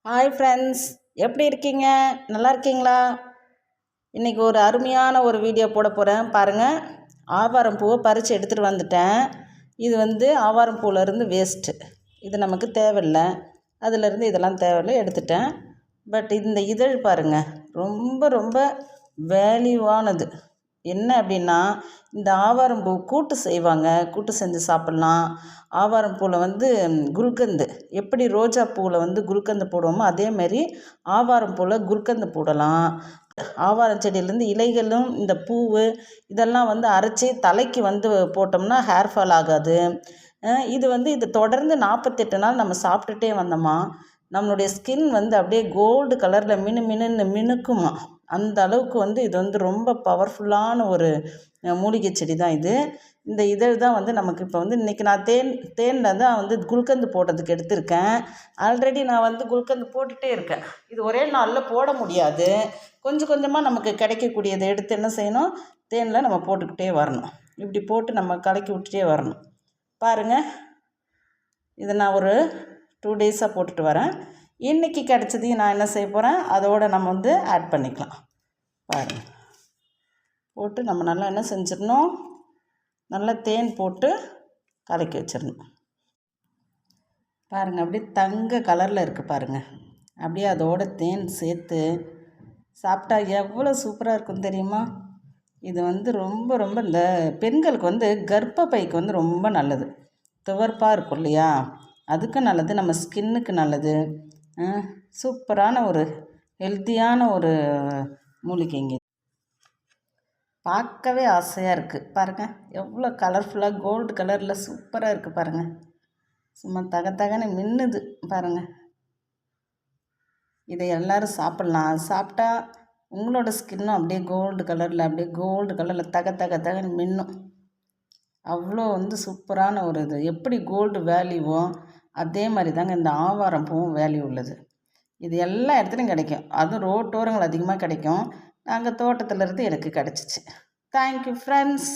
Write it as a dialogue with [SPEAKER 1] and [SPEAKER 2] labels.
[SPEAKER 1] Hi friends, எப்படி இருக்கீங்க? நல்லா இருக்கீங்களா? இன்றைக்கி ஒரு அருமையான ஒரு வீடியோ போட போகிறேன் பாருங்கள். ஆவாரம் பூவை பறித்து எடுத்துகிட்டு வந்துட்டேன். இது ஆவாரம் பூவிலேருந்து வேஸ்ட்டு, இது நமக்கு தேவையில்லை. அதிலேருந்து இதெல்லாம் தேவையில்லை, எடுத்துட்டேன். பட் இந்த இதழ் பாருங்கள், ரொம்ப ரொம்ப வேல்யூவானது. என்ன அப்படின்னா, இந்த ஆவாரம் பூ கூட்டு செய்வாங்க, கூட்டு செஞ்சு சாப்பிட்லாம். ஆவாரம் பூவில் குல்கந்து, எப்படி ரோஜா பூவில் குல்கந்து போடுவோமோ அதேமாரி ஆவாரம் பூவில் குல்கந்து போடலாம். ஆவாரம் செடியிலேருந்து இலைகளும் இந்த பூவு இதெல்லாம் அரைச்சி தலைக்கு போட்டோம்னா ஹேர் ஃபால் ஆகாது. இது தொடர்ந்து 48 நாள் நம்ம சாப்பிட்டுட்டே வந்தோமா, நம்மளுடைய ஸ்கின் அப்படியே கோல்டு கலரில் மினுன்னு மினுக்குமா. அந்த அளவுக்கு இது ரொம்ப பவர்ஃபுல்லான ஒரு மூலிகை செடி தான் இது. இந்த இதழ் தான் நமக்கு இப்போ இன்றைக்கி நான் தேனில் தான் குல்கந்து போடுறதுக்கு எடுத்திருக்கேன். ஆல்ரெடி நான் குல்கந்து போட்டுகிட்டே இருக்கேன். இது ஒரே நாளில் போட முடியாது. கொஞ்சம் கொஞ்சமாக நமக்கு கிடைக்கக்கூடியதை எடுத்து என்ன செய்யணும், தேனில் நம்ம போட்டுக்கிட்டே வரணும். இப்படி போட்டு நம்ம கலக்கி விட்டுட்டே வரணும். பாருங்கள், இதை நான் ஒரு 2 டேஸாக போட்டுட்டு வரேன். இன்றைக்கி கிடச்சதையும் நான் என்ன செய்ய போகிறேன், அதோடு நம்ம ஆட் பண்ணிக்கலாம். பாருங்கள், போட்டு நம்ம நல்லா என்ன செஞ்சிடணும், நல்லா தேன் போட்டு கலக்கி வச்சிடணும். பாருங்கள், அப்படியே தங்க கலரில் இருக்குது பாருங்கள். அப்படியே அதோட தேன் சேர்த்து சாப்பிட்டா எவ்வளோ சூப்பராக இருக்கும் தெரியுமா? இது ரொம்ப ரொம்ப இந்த பெண்களுக்கு கர்ப்பப்பைக்கு ரொம்ப நல்லது. துவர்ப்பாக இருக்கும் இல்லையா, அதுக்கும் நல்லது, நம்ம ஸ்கின்னுக்கு நல்லது. சூப்பரான ஒரு ஹெல்த்தியான ஒரு மூலிகைங்க. பார்க்கவே ஆசையாக இருக்குது பாருங்கள். எவ்வளோ கலர்ஃபுல்லாக கோல்டு கலரில் சூப்பராக இருக்குது பாருங்கள். சும்மா தகன்னு மின்னுது பாருங்கள். இதை எல்லோரும் சாப்பிட்லாம். சாப்பிட்டா உங்களோட ஸ்கின்னும் அப்படியே கோல்டு கலரில் தகன்னு மின்னும். அவ்வளோ சூப்பரான ஒரு இது. எப்படி கோல்டு வேல்யூவோ அதே மாதிரி தாங்க இந்த ஆவாரம் பூவும் வேல்யூ உள்ளது. இது எல்லா இடத்துலையும் கிடைக்கும். அதுவும் ரோட்டோரங்கள் அதிகமாக கிடைக்கும். நாங்கள் தோட்டத்திலேருந்து எனக்கு கிடச்சிச்சு. Thank you friends.